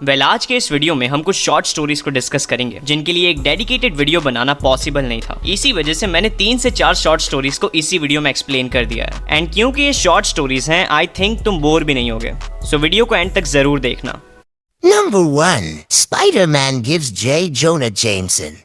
आज के इस वीडियो में हम कुछ शॉर्ट स्टोरीज को डिस्कस करेंगे जिनके लिए एक डेडिकेटेड वीडियो बनाना पॉसिबल नहीं था। इसी वजह से मैंने 3 से 4 शॉर्ट स्टोरीज को इसी वीडियो में एक्सप्लेन कर दिया है। एंड क्योंकि ये शॉर्ट स्टोरीज हैं, आई थिंक तुम बोर भी नहीं होगे। सो वीडियो को एंड तक जरूर देखना। Number 1. Spider-Man gives J. Jonah Jameson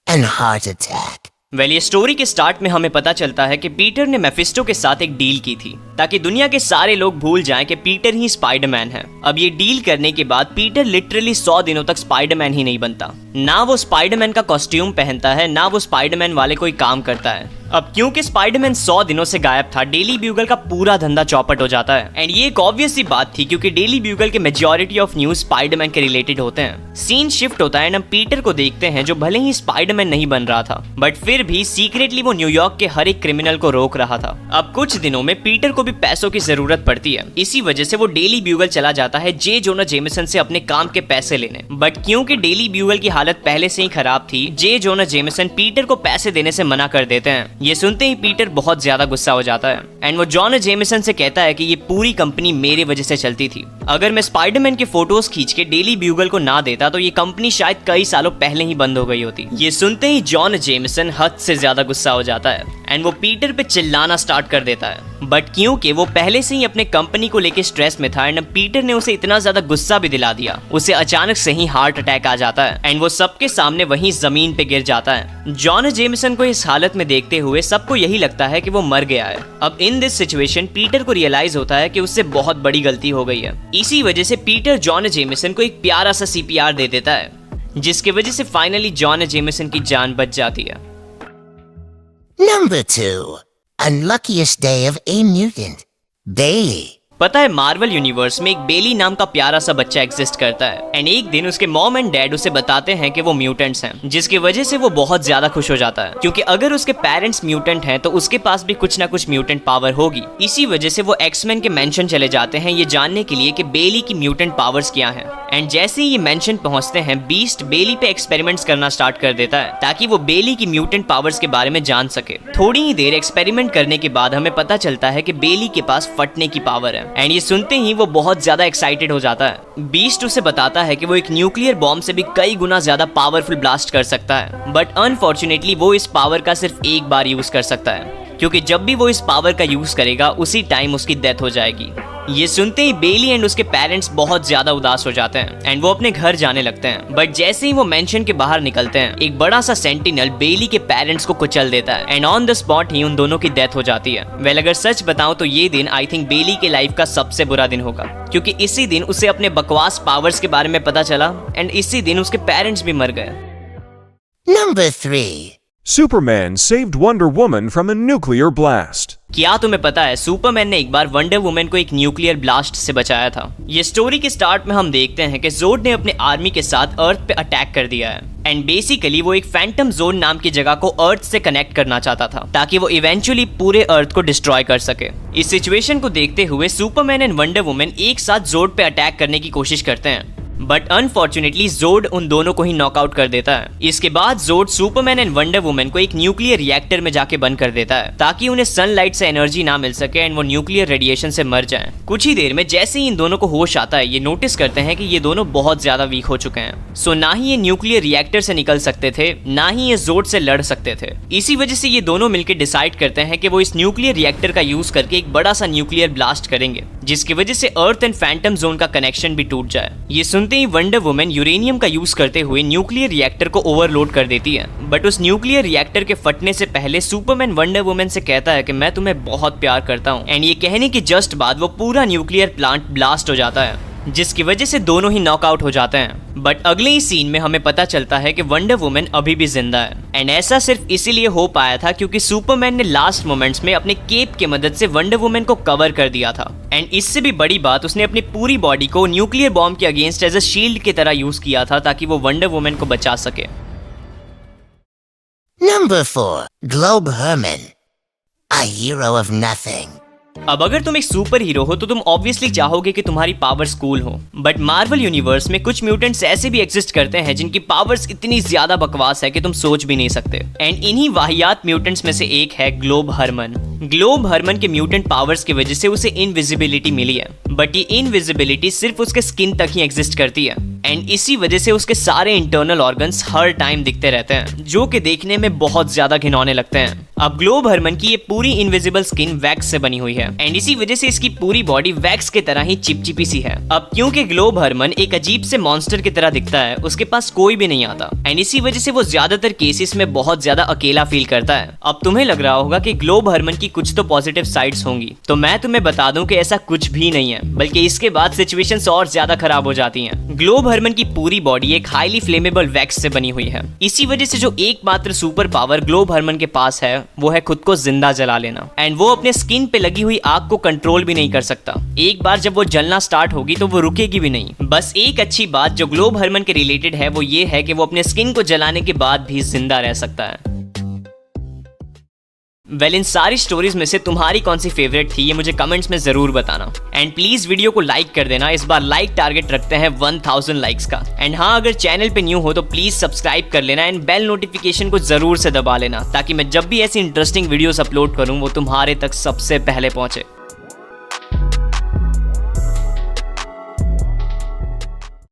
an heart attack. ये स्टोरी के स्टार्ट में हमें पता चलता है कि पीटर ने मेफिस्टो के साथ एक डील की थी ताकि दुनिया के सारे लोग भूल जाएं कि पीटर ही स्पाइडरमैन है। अब ये डील करने के बाद पीटर लिटरली 100 दिनों तक स्पाइडरमैन ही नहीं बनता। ना वो स्पाइडरमैन का कॉस्ट्यूम पहनता है, ना वो स्पाइडरमैन वाले कोई काम करता है। अब क्योंकि स्पाइडरमैन 100 दिनों से गायब था, डेली ब्यूगल का पूरा धंधा चौपट हो जाता है। एंड ये एक ऑब्वियस सी बात थी क्योंकि डेली ब्यूगल के मेजॉरिटी ऑफ न्यूज स्पाइडरमैन के रिलेटेड होते हैं। सीन शिफ्ट होता है, हम पीटर को देखते हैं जो भले ही स्पाइडरमैन नहीं बन रहा था, बट फिर भी सीक्रेटली वो न्यूयॉर्क के हर एक क्रिमिनल को रोक रहा था। अब कुछ दिनों में पीटर को भी पैसों की जरूरत पड़ती है, इसी वजह से वो डेली ब्यूगल चला जाता है जे जोना जेमिसन से अपने काम के पैसे लेने। बट क्योंकि डेली ब्यूगल की हालत पहले से ही खराब थी, जे जोना जेमिसन पीटर को पैसे देने से मना कर देते हैं। ये सुनते ही पीटर बहुत ज्यादा गुस्सा हो जाता है एंड वो जोना जेमिसन से कहता है कि ये पूरी कंपनी मेरे वजह से चलती थी। अगर मैं स्पाइडरमैन के फोटोज खींच के डेली ब्यूगल को ना देता तो ये कंपनी शायद कई सालों पहले ही बंद हो गई होती। ये सुनते ही जॉन जेमिसन हद से ज्यादा गुस्सा हो जाता है एंड वो पीटर पे चिल्लाना स्टार्ट कर देता है। बट क्योंकि वो पहले से ही अपने कंपनी को लेके स्ट्रेस में था एंड पीटर ने उसे इतना ज्यादा गुस्सा भी दिला दिया, उसे अचानक से ही हार्ट अटैक आ जाता है एंड वो सबके सामने वहीं जमीन पे गिर जाता है। जॉन जेमिसन को इस हालत में देखते हुए सबको यही लगता है कि वो मर गया है। अब इन दिस सिचुएशन पीटर को रियलाइज होता है कि उससे बहुत बड़ी गलती हो गई है। इसी वजह से पीटर जॉन जेमिसन को एक प्यारा सा CPR दे देता है, जिसकी वजह से फाइनली जॉन जेमिसन की जान बच जाती है। Number 2. Unluckiest day of a mutant. Bailey. पता है मार्वल यूनिवर्स में एक बेली नाम का प्यारा सा बच्चा एग्जिस्ट करता है एंड एक दिन उसके मॉम एंड डैड उसे बताते हैं कि वो म्यूटेंट्स हैं, जिसकी वजह से वो बहुत ज्यादा खुश हो जाता है क्योंकि अगर उसके पेरेंट्स म्यूटेंट हैं तो उसके पास भी कुछ ना कुछ म्यूटेंट पावर होगी। इसी वजह से वो एक्समैन के मेंशन चले जाते हैं ये जानने के लिए कि बेली की म्यूटेंट पावर्स क्या हैं। एंड जैसे ही ये मेंशन पहुंचते हैं, बीस्ट बेली पे एक्सपेरिमेंट्स करना स्टार्ट कर देता है ताकि वो बेली की म्यूटेंट पावर्स के बारे में जान सके। थोड़ी ही देर एक्सपेरिमेंट करने के बाद हमें पता चलता है कि बेली के पास फटने की पावर है एंड ये सुनते ही वो बहुत ज्यादा एक्साइटेड हो जाता है। बीस्ट उसे बताता है कि वो एक न्यूक्लियर बॉम्ब से भी कई गुना ज्यादा पावरफुल ब्लास्ट कर सकता है, बट अनफॉर्चुनेटली वो इस पावर का सिर्फ एक बार यूज कर सकता है क्योंकि जब भी वो इस पावर का यूज करेगा उसी टाइम उसकी डेथ हो जाएगी। ये सुनते ही बेली एंड उसके पेरेंट्स बहुत ज्यादा उदास हो जाते हैं एंड वो अपने घर जाने लगते हैं। बट जैसे ही वो मेंशन के बाहर निकलते हैं, एक बड़ा सा सेंटिनल बेली के पेरेंट्स को कुचल देता है एंड ऑन द स्पॉट ही उन दोनों की डेथ हो जाती है। अगर सच बताऊं तो ये दिन आई थिंक बेली के लाइफ का सबसे बुरा दिन होगा क्योंकि इसी दिन उसे अपने बकवास पावर्स के बारे में पता चला एंड इसी दिन उसके पेरेंट्स भी मर गए। Number 3. Superman saved Wonder Woman from a nuclear blast. क्या तुम्हें पता है सुपरमैन ने एक बार वंडर वुमन को एक न्यूक्लियर ब्लास्ट से बचाया था। ये स्टोरी के स्टार्ट में हम देखते हैं कि जोड ने अपने आर्मी के साथ अर्थ पे अटैक कर दिया है एंड बेसिकली वो एक फैंटम जोन नाम की जगह को अर्थ से कनेक्ट करना चाहता था ताकि वो इवेंचुअली पूरे अर्थ को डिस्ट्रॉय कर सके। इस सिचुएशन को देखते हुए सुपरमैन एंड वंडर वुमन एक साथ जोड पे अटैक करने की कोशिश करते हैं, बट अनफॉर्चुनेटली जोड उन दोनों को ही नॉकआउट कर देता है। इसके बाद जोड सुपरमैन एंड वंडर वुमन को एक न्यूक्लियर रिएक्टर में जाके बंद कर देता है ताकि उन्हें सनलाइट से एनर्जी ना मिल सके एंड वो न्यूक्लियर रेडिएशन से मर जाएं। कुछ ही देर में जैसे ही इन दोनों को होश आता है, ये नोटिस करते हैं कि ये दोनों बहुत ज्यादा वीक हो चुके हैं। सो ना ही ये न्यूक्लियर रिएक्टर से निकल सकते थे, ना ही ये जोड से लड़ सकते थे। इसी वजह से ये दोनों मिलकर डिसाइड करते हैं कि वो इस न्यूक्लियर रिएक्टर का यूज करके एक बड़ा सा न्यूक्लियर ब्लास्ट करेंगे, जिसकी वजह से अर्थ एंड फैंटम जोन का कनेक्शन भी टूट जाए। ये सुनते ही वंडर वुमन यूरेनियम का यूज करते हुए न्यूक्लियर रिएक्टर को ओवरलोड कर देती है, बट उस न्यूक्लियर रिएक्टर के फटने से पहले सुपरमैन वंडर वुमन से कहता है कि मैं तुम्हें बहुत प्यार करता हूँ एंड ये कहने की जस्ट बाद वो पूरा न्यूक्लियर प्लांट ब्लास्ट हो जाता है, जिसकी वजह से दोनों ही नॉकआउट हो जाते हैं। बट अगले ही सीन में हमें पता चलता है कि वंडर वुमन अभी भी जिंदा है एंड ऐसा सिर्फ इसीलिए हो पाया था क्योंकि सुपरमैन ने लास्ट मोमेंट्स में अपने केप की मदद से वंडर वुमन को कवर कर दिया था एंड इससे भी बड़ी बात, उसने अपनी पूरी बॉडी को न्यूक्लियर बॉम्ब के अगेंस्ट एज अ शील्ड की तरह यूज किया था ताकि वो वंडर वुमन को बचा सके। Number 4. Globe Herman. A hero of nothing. अब अगर तुम एक सुपर हीरो हो तो तुम ऑब्वियसली चाहोगे कि तुम्हारी पावर्स कूल हो, बट मार्वल यूनिवर्स में कुछ म्यूटेंट्स ऐसे भी एग्जिस्ट करते हैं जिनकी पावर्स इतनी ज्यादा बकवास है कि तुम सोच भी नहीं सकते। एंड इन्हीं वाहियात म्यूटेंट्स में से एक है ग्लोब हरमन। ग्लोब हरमन के म्यूटेंट पावर्स की वजह से उसे इनविजिबिलिटी मिली है, बट ये इनविजिबिलिटी सिर्फ उसके स्किन तक ही एग्जिस्ट करती है। एंड इसी वजह से उसके सारे इंटरनल ऑर्गन्स हर टाइम दिखते रहते हैं, जो कि देखने में बहुत ज्यादा घिनौने लगते हैं। अब ग्लोब हरमन की ये पूरी इनविजिबल स्किन वैक्स से बनी हुई है, एंड इसी वजह से इसकी पूरी बॉडी वैक्स की तरह ही चिपचिपी सी है। अब क्योंकि ग्लोब हरमन एक अजीब से मॉन्स्टर की तरह दिखता है, उसके पास कोई भी नहीं आता, एंड इसी वजह से वो ज्यादातर केसेस में बहुत ज्यादा अकेला फील करता है। अब तुम्हें लग रहा होगा कि ग्लोब हरमन की कुछ तो पॉजिटिव साइड्स होंगी, तो मैं तुम्हें बता दूं कि ऐसा कुछ भी नहीं है, बल्कि इसके बाद सिचुएशंस और ज्यादा खराब हो जाती हैं। ग्लोब हरमन की पूरी बॉडी एक हाईली फ्लेमेबल वैक्स से बनी हुई है। इसी वजह से जो एकमात्र सुपर पावर ग्लोब हरमन के पास है वो है खुद को जिंदा जला लेना, एंड वो अपने स्किन पे लगी हुई आग को कंट्रोल भी नहीं कर सकता। एक बार जब वो जलना स्टार्ट होगी तो वो रुकेगी भी नहीं। बस एक अच्छी बात जो ग्लोब हरमन के रिलेटेड है वो ये है कि वो अपने स्किन को जलाने के बाद भी जिंदा रह सकता है। इन सारी स्टोरीज में से तुम्हारी कौन सी फेवरेट थी ये मुझे कमेंट्स में जरूर बताना। एंड प्लीज वीडियो को लाइक कर देना, इस बार लाइक टारगेट रखते हैं 1000 लाइक्स का। एंड हाँ, अगर चैनल पे न्यू हो तो प्लीज सब्सक्राइब कर लेना एंड बेल नोटिफिकेशन को जरूर से दबा लेना, ताकि मैं जब भी ऐसी इंटरेस्टिंग वीडियोस अपलोड करूं वो तुम्हारे तक सबसे पहले पहुंचे।